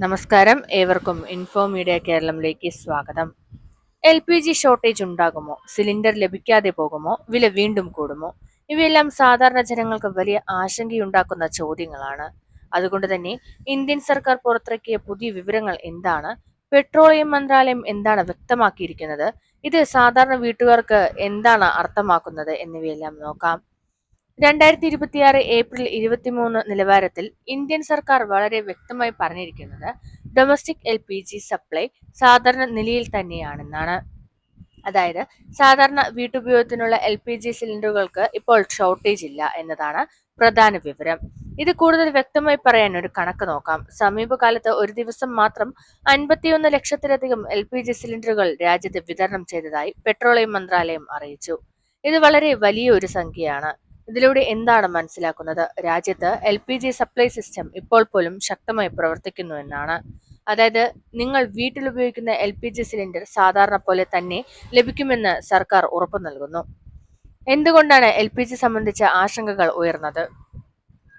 നമസ്കാരം, ഏവർക്കും info media കേരളത്തിലേക്ക് സ്വാഗതം. LPG ഷോർട്ടേജ് ഉണ്ടാകുമോ? സിലിണ്ടർ ലഭിക്കാതെ പോകുമോ? വില വീണ്ടും കൂടുമോ? ഇവയെല്ലാം സാധാരണ ജനങ്ങൾക്ക് വലിയ ആശങ്കയുണ്ടാക്കുന്ന ചോദ്യങ്ങളാണ്. അതുകൊണ്ട് തന്നെ ഇന്ത്യൻ സർക്കാർ പുറത്തിറക്കിയ പുതിയ വിവരങ്ങൾ എന്താണ്? പെട്രോളിയം മന്ത്രാലയം എന്താണ് വ്യക്തമാക്കിയിരിക്കുന്നത്? ഇത് സാധാരണ വീട്ടുകാർക്ക് എന്താണ് അർത്ഥമാക്കുന്നത് എന്നിവയെല്ലാം നോക്കാം. 2026 ഏപ്രിൽ 23 നിലവാരത്തിൽ ഇന്ത്യൻ സർക്കാർ വളരെ വ്യക്തമായി പറഞ്ഞിരിക്കുന്നത് ഡൊമസ്റ്റിക് LPG സപ്ലൈ സാധാരണ നിലയിൽ തന്നെയാണെന്നാണ്. അതായത് സാധാരണ വീട്ടുപയോഗത്തിനുള്ള LPG സിലിണ്ടറുകൾക്ക് ഇപ്പോൾ ഷോർട്ടേജ് ഇല്ല എന്നതാണ് പ്രധാന വിവരം. ഇത് കൂടുതൽ വ്യക്തമായി പറയാൻ ഒരു കണക്ക് നോക്കാം. സമീപകാലത്ത് ഒരു ദിവസം മാത്രം 51 ലക്ഷത്തിലധികം LPG സിലിണ്ടറുകൾ രാജ്യത്ത് വിതരണം ചെയ്തതായി പെട്രോളിയം മന്ത്രാലയം അറിയിച്ചു. ഇത് വളരെ വലിയ ഒരു സംഖ്യയാണ്. ഇതിലൂടെ എന്താണ് മനസ്സിലാക്കുന്നത്? രാജ്യത്ത് LPG സപ്ലൈ സിസ്റ്റം ഇപ്പോൾ പോലും ശക്തമായി പ്രവർത്തിക്കുന്നു എന്നാണ്. അതായത് നിങ്ങൾ വീട്ടിൽ ഉപയോഗിക്കുന്ന LPG സിലിണ്ടർ സാധാരണ പോലെ തന്നെ ലഭിക്കുമെന്ന് സർക്കാർ ഉറപ്പു നൽകുന്നു. എന്തുകൊണ്ടാണ് LPG സംബന്ധിച്ച ആശങ്കകൾ ഉയർന്നത്?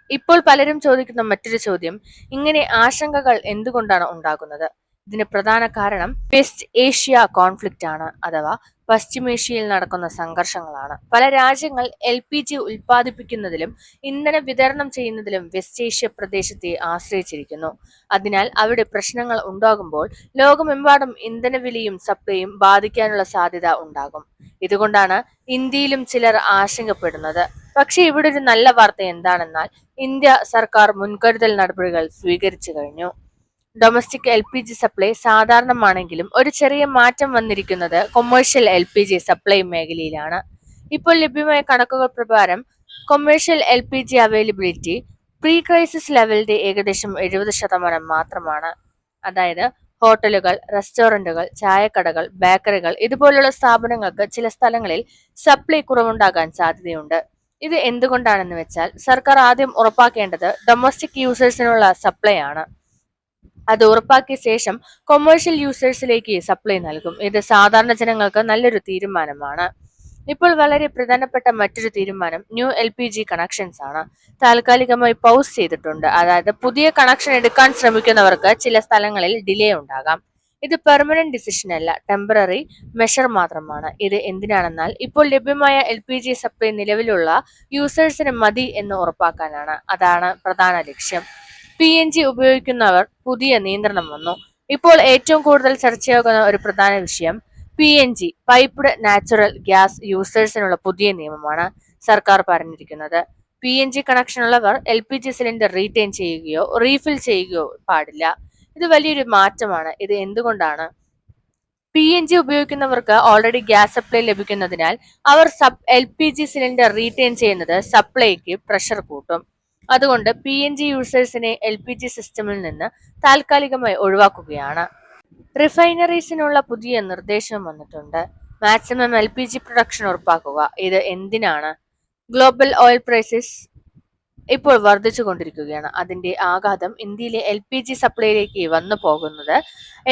ഇപ്പോൾ പലരും ചോദിക്കുന്ന മറ്റൊരു ചോദ്യം, ഇങ്ങനെ ആശങ്കകൾ എന്തുകൊണ്ടാണ് ഉണ്ടാകുന്നത്? ഇതിന് പ്രധാന കാരണം വെസ്റ്റ് ഏഷ്യ കോൺഫ്ലിക്റ്റ് ആണ്, അഥവാ പശ്ചിമേഷ്യയിൽ നടക്കുന്ന സംഘർഷങ്ങളാണ്. പല രാജ്യങ്ങൾ LPG ഉൽപ്പാദിപ്പിക്കുന്നതിലും ഇന്ധനം വിതരണം ചെയ്യുന്നതിലും വെസ്റ്റ് ഏഷ്യ പ്രദേശത്തെ ആശ്രയിച്ചിരിക്കുന്നു. അതിനാൽ അവിടെ പ്രശ്നങ്ങൾ ഉണ്ടാകുമ്പോൾ ലോകമെമ്പാടും ഇന്ധനവിലയും സപ്ലൈയും ബാധിക്കാനുള്ള സാധ്യത ഉണ്ടാകും. ഇതുകൊണ്ടാണ് ഇന്ത്യയിലും ചിലർ ആശങ്കപ്പെടുന്നത്. പക്ഷേ ഇവിടെ ഒരു നല്ല വാർത്ത എന്താണെന്നാൽ ഇന്ത്യ സർക്കാർ മുൻകരുതൽ നടപടികൾ സ്വീകരിച്ചു കഴിഞ്ഞു. ഡൊമസ്റ്റിക് LPG സപ്ലൈ സാധാരണമാണെങ്കിലും ഒരു ചെറിയ മാറ്റം വന്നിരിക്കുന്നത് കൊമേഴ്ഷ്യൽ LPG സപ്ലൈ മേഖലയിലാണ്. ഇപ്പോൾ ലഭ്യമായ കണക്കുകൾ പ്രകാരം commercial LPG availability pre crisis ലെവലിന്റെ ഏകദേശം 70% മാത്രമാണ്. അതായത് ഹോട്ടലുകൾ, റെസ്റ്റോറന്റുകൾ, ചായക്കടകൾ, ബേക്കറികൾ ഇതുപോലുള്ള സ്ഥാപനങ്ങൾക്ക് ചില സ്ഥലങ്ങളിൽ സപ്ലൈ കുറവുണ്ടാകാൻ സാധ്യതയുണ്ട്. ഇത് എന്തുകൊണ്ടാണെന്ന് വെച്ചാൽ സർക്കാർ ആദ്യം ഉറപ്പാക്കേണ്ടത് ഡൊമസ്റ്റിക് യൂസേഴ്സിനുള്ള സപ്ലൈ ആണ്. അത് ഉറപ്പാക്കിയ ശേഷം കൊമേഴ്ഷ്യൽ യൂസേഴ്സിലേക്ക് സപ്ലൈ നൽകും. ഇത് സാധാരണ ജനങ്ങൾക്ക് നല്ലൊരു തീരുമാനമാണ്. ഇപ്പോൾ വളരെ പ്രധാനപ്പെട്ട മറ്റൊരു തീരുമാനം ന്യൂ LPG കണക്ഷൻസ് ആണ്. താൽക്കാലികമായി പൗസ് ചെയ്തിട്ടുണ്ട്. അതായത് പുതിയ കണക്ഷൻ എടുക്കാൻ ശ്രമിക്കുന്നവർക്ക് ചില സ്ഥലങ്ങളിൽ ഡിലേ ഉണ്ടാകാം. ഇത് പെർമനന്റ് ഡിസിഷൻ അല്ല, ടെമ്പററി മെഷർ മാത്രമാണ്. ഇത് എന്തിനാണെന്നാൽ ഇപ്പോൾ ലഭ്യമായ LPG സപ്ലൈ നിലവിലുള്ള യൂസേഴ്സിന് മതി എന്ന് ഉറപ്പാക്കാനാണ്. അതാണ് പ്രധാന ലക്ഷ്യം. PNG ഉപയോഗിക്കുന്നവർ പുതിയ നിയന്ത്രണം വന്നു. ഇപ്പോൾ ഏറ്റവും കൂടുതൽ ചർച്ചയാകുന്ന ഒരു പ്രധാന വിഷയം PNG പൈപ്പ്ഡ് നാച്ചുറൽ ഗ്യാസ് യൂസേഴ്സിനുള്ള പുതിയ നിയമമാണ്. സർക്കാർ പറഞ്ഞിരിക്കുന്നത് PNG കണക്ഷൻ ഉള്ളവർ LPG സിലിണ്ടർ റീറ്റെയിൻ ചെയ്യുകയോ റീഫിൽ ചെയ്യുകയോ പാടില്ല. ഇത് വലിയൊരു മാറ്റമാണ്. ഇത് എന്തുകൊണ്ടാണ്? PNG ഉപയോഗിക്കുന്നവർക്ക് ഓൾറെഡി ഗ്യാസ് സപ്ലൈ ലഭിക്കുന്നതിനാൽ അവർ LPG സിലിണ്ടർ റീറ്റെയിൻ ചെയ്യുന്നത് സപ്ലൈക്ക് പ്രഷർ കൂട്ടും. അതുകൊണ്ട് PNG യൂസേഴ്സിനെ LPG സിസ്റ്റമിൽ നിന്ന് താൽക്കാലികമായി ഒഴിവാക്കുകയാണ്. റിഫൈനറീസിനുള്ള പുതിയ നിർദ്ദേശം വന്നിട്ടുണ്ട്. മാക്സിമം LPG പ്രൊഡക്ഷൻ ഉറപ്പാക്കുക. ഇത് എന്തിനാണ്? ഗ്ലോബൽ ഓയിൽ പ്രൈസസ് ഇപ്പോൾ വർദ്ധിച്ചു കൊണ്ടിരിക്കുകയാണ്. അതിന്റെ ആഘാതം ഇന്ത്യയിലെ LPG സപ്ലൈയിലേക്ക് വന്നു പോകുന്നത്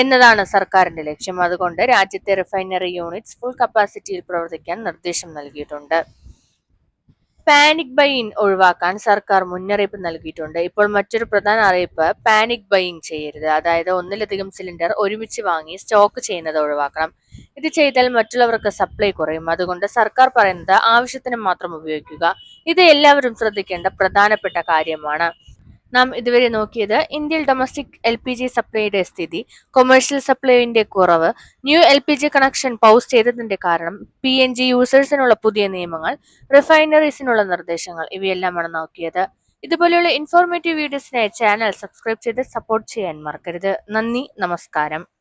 എന്നതാണ് സർക്കാരിന്റെ ലക്ഷ്യം. അതുകൊണ്ട് രാജ്യത്തെ റിഫൈനറി യൂണിറ്റ്സ് ഫുൾ കപ്പാസിറ്റിയിൽ പ്രവർത്തിക്കാൻ നിർദ്ദേശം നൽകിയിട്ടുണ്ട്. പാനിക് ബൈയിങ് ഒഴിവാക്കാൻ സർക്കാർ മുന്നറിയിപ്പ് നൽകിയിട്ടുണ്ട്. ഇപ്പോൾ മറ്റൊരു പ്രധാന അറിയിപ്പ് പാനിക് ബൈയിങ് ചെയ്യരുത്. അതായത് ഒന്നിലധികം സിലിണ്ടർ ഒരുമിച്ച് വാങ്ങി സ്റ്റോക്ക് ചെയ്യുന്നത് ഒഴിവാക്കണം. ഇത് ചെയ്താൽ മറ്റുള്ളവർക്ക് സപ്ലൈ കുറയും. അതുകൊണ്ട് സർക്കാർ പറയുന്നത് ആവശ്യത്തിന് മാത്രം ഉപയോഗിക്കുക. ഇത് എല്ലാവരും ശ്രദ്ധിക്കേണ്ട പ്രധാനപ്പെട്ട കാര്യമാണ്. നാം ഇതുവരെ നോക്കിയത് ഇന്ത്യയിൽ ഡൊമസ്റ്റിക് LPG സപ്ലൈയുടെ സ്ഥിതി, കൊമേഴ്ഷ്യൽ സപ്ലൈയുടെ കുറവ്, ന്യൂ LPG കണക്ഷൻ പൗസ് ചെയ്തതിന്റെ കാരണം, PNG യൂസേഴ്സിനുള്ള പുതിയ നിയമങ്ങൾ, റിഫൈനറീസിനുള്ള നിർദ്ദേശങ്ങൾ ഇവയെല്ലാമാണ് നോക്കിയത്. ഇതുപോലെയുള്ള ഇൻഫോർമേറ്റീവ് വീഡിയോസിനായി ചാനൽ സബ്സ്ക്രൈബ് ചെയ്ത് സപ്പോർട്ട് ചെയ്യാൻ മറക്കരുത്. നന്ദി, നമസ്കാരം.